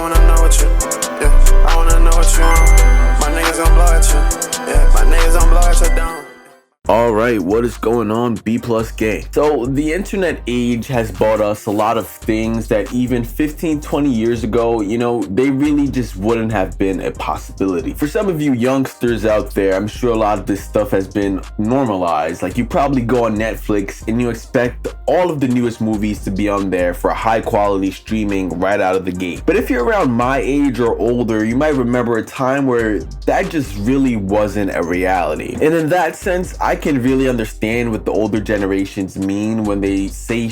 wanna know what you, yeah. I wanna know what you want. My niggas gon' blow at you, yeah. My niggas gon' blow at you down. Alright, what is going on, B+ gang? So the internet age has brought us a lot of things that even 15-20 years ago, you know, they really just wouldn't have been a possibility. For some of you youngsters out there, I'm sure a lot of this stuff has been normalized. Like, you probably go on Netflix and you expect all of the newest movies to be on there for high quality streaming right out of the gate. But if you're around my age or older, you might remember a time where that just really wasn't a reality. And in that sense, I can really understand what the older generations mean when they say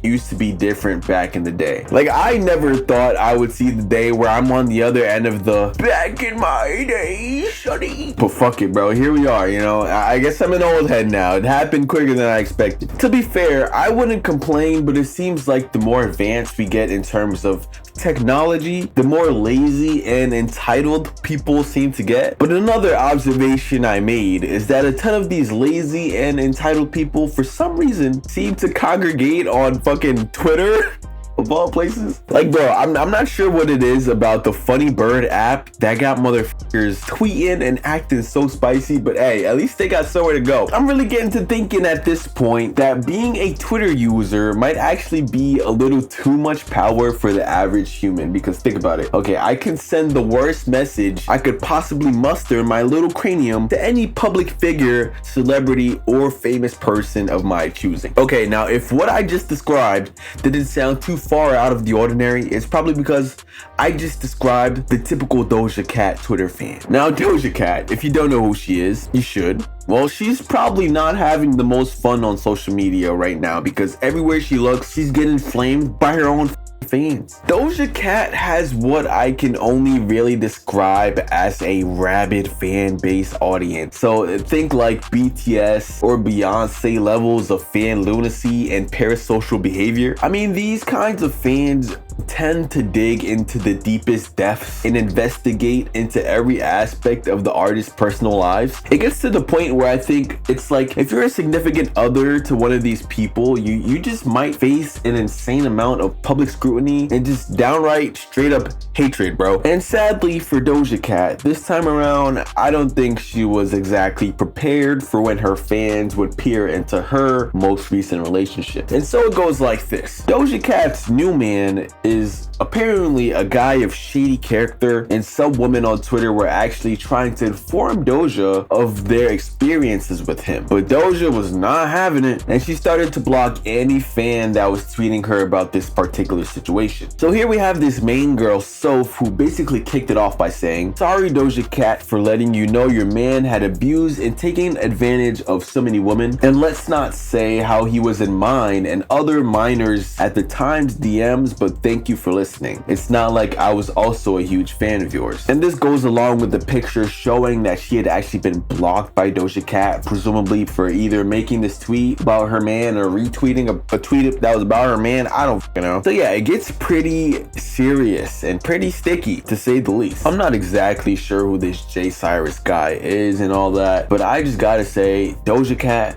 used to be different back in the day. Like, I never thought I would see the day where I'm on the other end of the back in my day, shuddy. But fuck it, bro. Here we are, you know. I guess I'm an old head now. It happened quicker than I expected. To be fair, I wouldn't complain, but it seems like the more advanced we get in terms of technology, the more lazy and entitled people seem to get. But another observation I made is that a ton of these lazy and entitled people, for some reason, seem to congregate on fucking Twitter, of all places. Like, bro, I'm not sure what it is about the Funny Bird app that got motherfuckers tweeting and acting so spicy, but hey, at least they got somewhere to go. I'm really getting to thinking at this point that being a Twitter user might actually be a little too much power for the average human, because think about it. Okay, I can send the worst message I could possibly muster in my little cranium to any public figure, celebrity, or famous person of my choosing. Okay, now if what I just described didn't sound too far out of the ordinary, it's probably because I just described the typical Doja Cat Twitter fan. Now, Doja Cat, if you don't know who she is, you should. Well, she's probably not having the most fun on social media right now, because everywhere she looks, she's getting flamed by her own fans. Doja Cat has what I can only really describe as a rabid fan base audience. So think like BTS or Beyonce levels of fan lunacy and parasocial behavior. I mean, these kinds of fans tend to dig into the deepest depths and investigate into every aspect of the artist's personal lives. It gets to the point where I think it's like, if you're a significant other to one of these people, you just might face an insane amount of public scrutiny and just downright straight up hatred, bro. And sadly for Doja Cat, this time around, I don't think she was exactly prepared for when her fans would peer into her most recent relationship. And so it goes like this. Doja Cat's new man is apparently a guy of shady character, and some women on Twitter were actually trying to inform Doja of their experiences with him. But Doja was not having it, and she started to block any fan that was tweeting her about this particular situation. So here we have this main girl, Soph, who basically kicked it off by saying, "Sorry Doja Cat for letting you know your man had abused and taken advantage of so many women. And let's not say how he was in mine and other minors at the time's DMs, but thank you for listening. It's not like I was also a huge fan of yours." And this goes along with the picture showing that she had actually been blocked by Doja Cat, presumably for either making this tweet about her man or retweeting a tweet that was about her man. I don't fucking know. So yeah, it gets pretty serious and pretty sticky, to say the least. I'm not exactly sure who this Jay Cyrus guy is and all that, but I just gotta say, Doja Cat,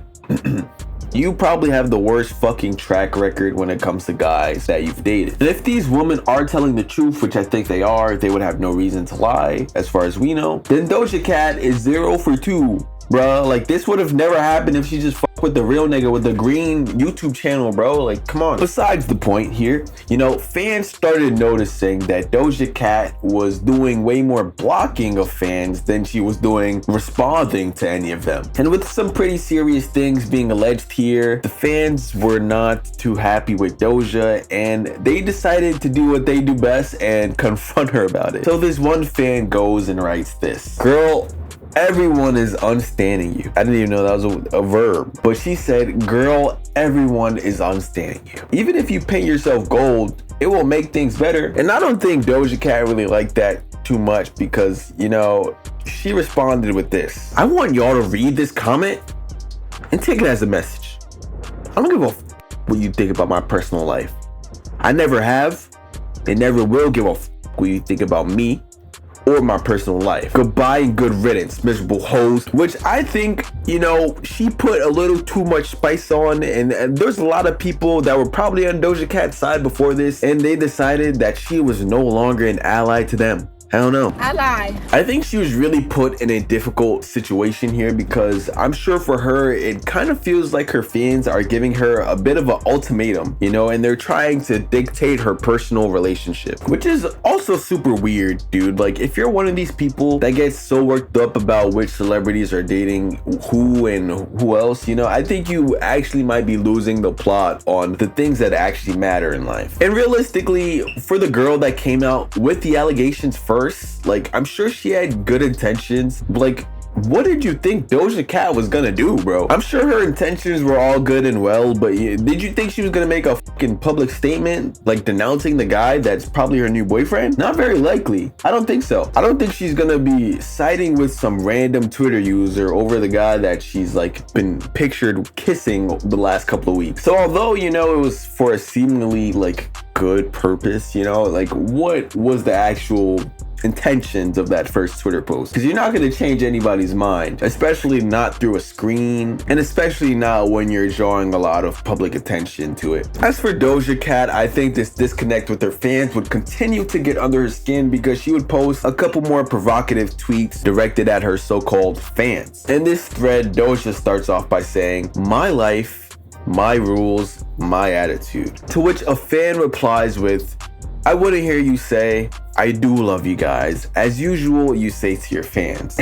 you probably have the worst fucking track record when it comes to guys that you've dated. And if these women are telling the truth, which I think they are, they would have no reason to lie, as far as we know, then Doja Cat is 0 for 2. Bruh, like, this would have never happened if she just fucked with the real nigga with the green YouTube channel, bro. Like, come on. Besides the point here, you know, fans started noticing that Doja Cat was doing way more blocking of fans than she was doing responding to any of them. And with some pretty serious things being alleged here, the fans were not too happy with Doja, and they decided to do what they do best and confront her about it. So this one fan goes and writes this: "Girl, everyone is unstanding you." I didn't even know that was a verb, but she said, "Girl, everyone is unstanding you. Even if you paint yourself gold, it will make things better." And I don't think Doja Cat really liked that too much, because, you know, she responded with this: "I want y'all to read this comment and take it as a message. I don't give a what you think about my personal life. I never have and never will give a what you think about me or my personal life. Goodbye and good riddance, miserable hoes. Which I think, you know, she put a little too much spice on, and there's a lot of people that were probably on Doja Cat's side before this, and they decided that she was no longer an ally to them. I don't know. I think she was really put in a difficult situation here, because I'm sure for her, it kind of feels like her fans are giving her a bit of an ultimatum, you know, and they're trying to dictate her personal relationship, which is also super weird, dude. Like, if you're one of these people that gets so worked up about which celebrities are dating who and who else, you know, I think you actually might be losing the plot on the things that actually matter in life. And realistically, for the girl that came out with the allegations first, like, I'm sure she had good intentions. Like, what did you think Doja Cat was gonna do, bro? I'm sure her intentions were all good and well, but did you think she was gonna make a fucking public statement, like denouncing the guy that's probably her new boyfriend? Not very likely. I don't think so. I don't think she's gonna be siding with some random Twitter user over the guy that she's like been pictured kissing the last couple of weeks. So although, you know, it was for a seemingly like good purpose, you know, like, what was the actual intentions of that first Twitter post? Because you're not going to change anybody's mind, especially not through a screen, and especially not when you're drawing a lot of public attention to it. As for Doja Cat, I think this disconnect with her fans would continue to get under her skin, because she would post a couple more provocative tweets directed at her so-called fans. In this thread, Doja starts off by saying, "My life, my rules, my attitude." To which a fan replies with, "I wouldn't hear you say, 'I do love you guys,' as usual you say to your fans."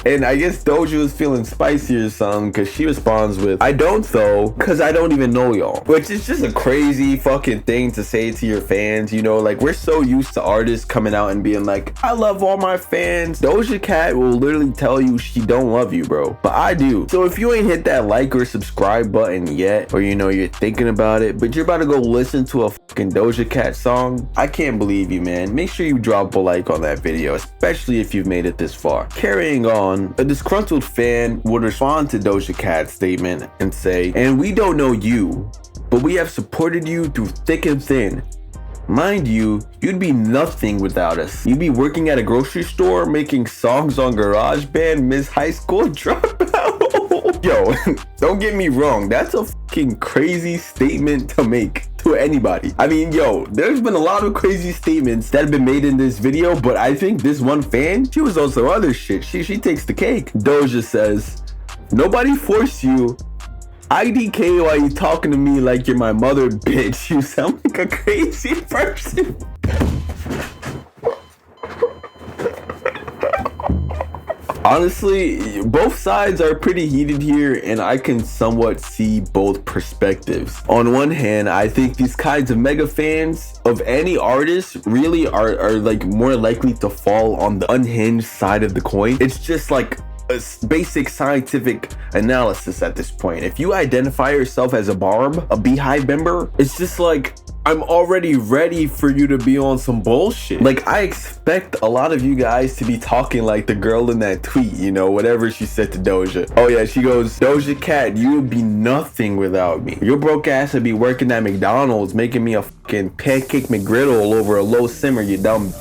And I guess Doja was feeling spicy or something, because she responds with, "I don't though, because I don't even know y'all." Which is just a crazy fucking thing to say to your fans, you know? Like, we're so used to artists coming out and being like, "I love all my fans." Doja Cat will literally tell you she don't love you, bro. But I do. So if you ain't hit that like or subscribe button yet, or you know you're thinking about it, but you're about to go listen to a fucking Doja Cat song, I can't believe you, man. Make sure you drop a like on that video, especially if you've made it this far. Carrying on, a disgruntled fan would respond to Doja Cat's statement and say, "And we don't know you, but we have supported you through thick and thin. Mind you, you'd be nothing without us. You'd be working at a grocery store, making songs on GarageBand, Miss High School Dropout." Yo, don't get me wrong, that's a fucking crazy statement to make to anybody. I mean, yo, there's been a lot of crazy statements that have been made in this video, but I think this one fan, she was also other shit. She takes the cake. Doja says, "Nobody forced you. IDK, why you talking to me like you're my mother, bitch? You sound like a crazy person." Honestly, both sides are pretty heated here, and I can somewhat see both perspectives. On one hand, I think these kinds of mega fans of any artist really are like more likely to fall on the unhinged side of the coin. It's just like a basic scientific analysis at this point. If you identify yourself as a barb, a beehive member, it's just like, I'm already ready for you to be on some bullshit. Like, I expect a lot of you guys to be talking like the girl in that tweet, you know, whatever she said to Doja. Oh yeah, she goes, "Doja Cat, you would be nothing without me. Your broke ass would be working at McDonald's making me a fucking pancake McGriddle over a low simmer, you dumb."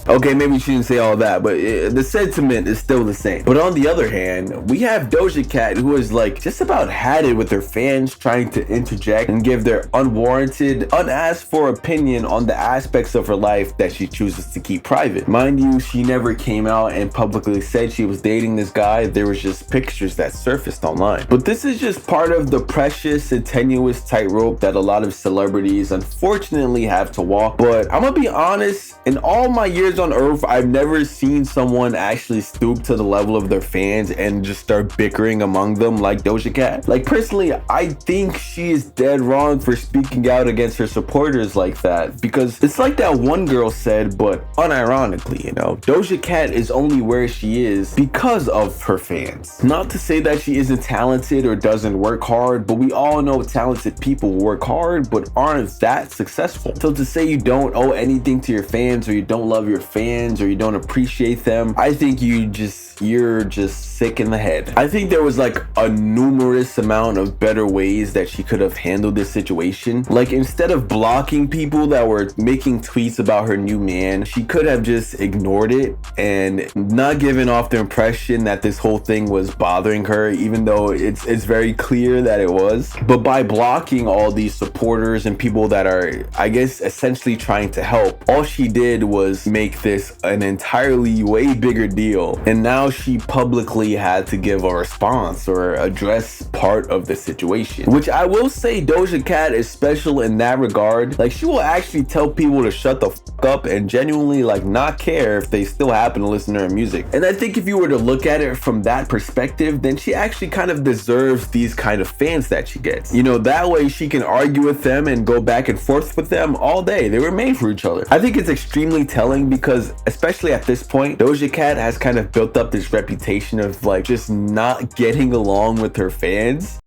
Okay, maybe she didn't say all that, but the sentiment is still the same. But on the other hand, we have Doja Cat, who has like just about had it with her fans trying to interject and give their unwarranted, unasked for opinion on the aspects of her life that she chooses to keep private. Mind you, she never came out and publicly said she was dating this guy. There was just pictures that surfaced online. But this is just part of the precious and tenuous tightrope that a lot of celebrities unfortunately have to walk. But I'm gonna be honest, in all my years on earth, I've never seen someone actually stoop to the level of their fans and just start bickering among them like Doja Cat. Like, personally, I think she is dead wrong for speaking out against her supporters like that, because it's like that one girl said, but unironically, you know, Doja Cat is only where she is because of her fans. Not to say that she isn't talented or doesn't work hard, but we all know talented people work hard but aren't that successful. So to say you don't owe anything to your fans, or you don't love your fans, or you don't appreciate them, I think you're just sick in the head. I think there was like a numerous amount of better ways that she could have handled this situation. Like, instead of blocking people that were making tweets about her new man, she could have just ignored it and not given off the impression that this whole thing was bothering her, even though it's very clear that it was. But by blocking all these supporters and people that are, I guess, essentially trying to help, all she did was make this an entirely way bigger deal. And now she publicly had to give a response or address part of the situation, which I will say Doja Cat is special in that regard. Like, she will actually tell people to shut the fuck up and genuinely like not care if they still happen to listen to her music. And I think if you were to look at it from that perspective, then she actually kind of deserves these kind of fans that she gets. You know, that way she can argue with them and go back and forth with them all day. They were made for each other. I think it's extremely telling because, especially at this point, Doja Cat has kind of built up this reputation of like just not getting along with her fans.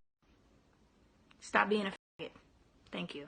Stop being a faggot. Thank you.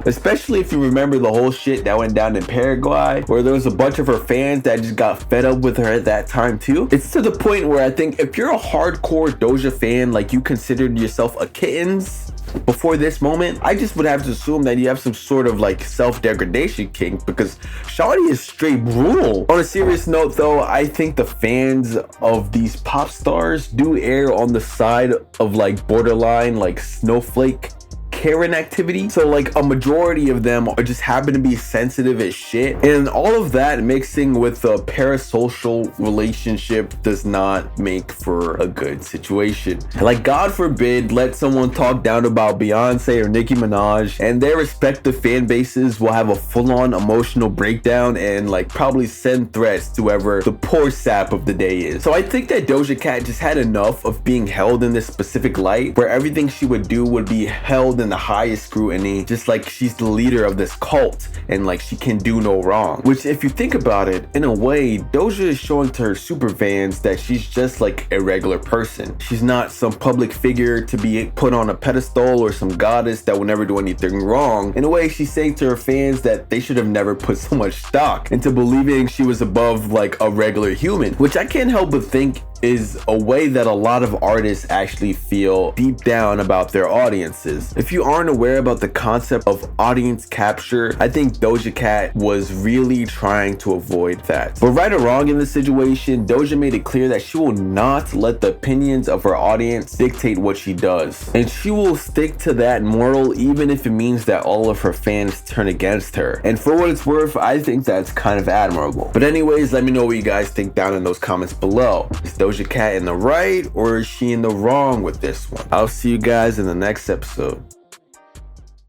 Especially if you remember the whole shit that went down in Paraguay, where there was a bunch of her fans that just got fed up with her at that time too. It's to the point where I think if you're a hardcore Doja fan, like you considered yourself a Kittenz before this moment, I just would have to assume that you have some sort of like self-degradation kink, because shawty is straight brutal. On a serious note though, I think the fans of these pop stars do err on the side of like borderline like snowflake Karen activity. So like a majority of them are just happen to be sensitive as shit, and all of that mixing with a parasocial relationship does not make for a good situation. Like, God forbid let someone talk down about Beyonce or Nicki Minaj and their respective fan bases will have a full-on emotional breakdown and like probably send threats to whoever the poor sap of the day is. So I think that Doja Cat just had enough of being held in this specific light where everything she would do would be held in the highest scrutiny, just like she's the leader of this cult and like she can do no wrong. Which, if you think about it, in a way, Doja is showing to her super fans that she's just like a regular person. She's not some public figure to be put on a pedestal or some goddess that will never do anything wrong. In a way, she's saying to her fans that they should have never put so much stock into believing she was above like a regular human, which I can't help but think is a way that a lot of artists actually feel deep down about their audiences. If you aren't aware about the concept of audience capture, I think Doja Cat was really trying to avoid that. But right or wrong in this situation, Doja made it clear that she will not let the opinions of her audience dictate what she does. And she will stick to that moral even if it means that all of her fans turn against her. And for what it's worth, I think that's kind of admirable. But anyways, let me know what you guys think down in those comments below. Is Doja Cat in the right or is she in the wrong with this one? I'll see you guys in the next episode.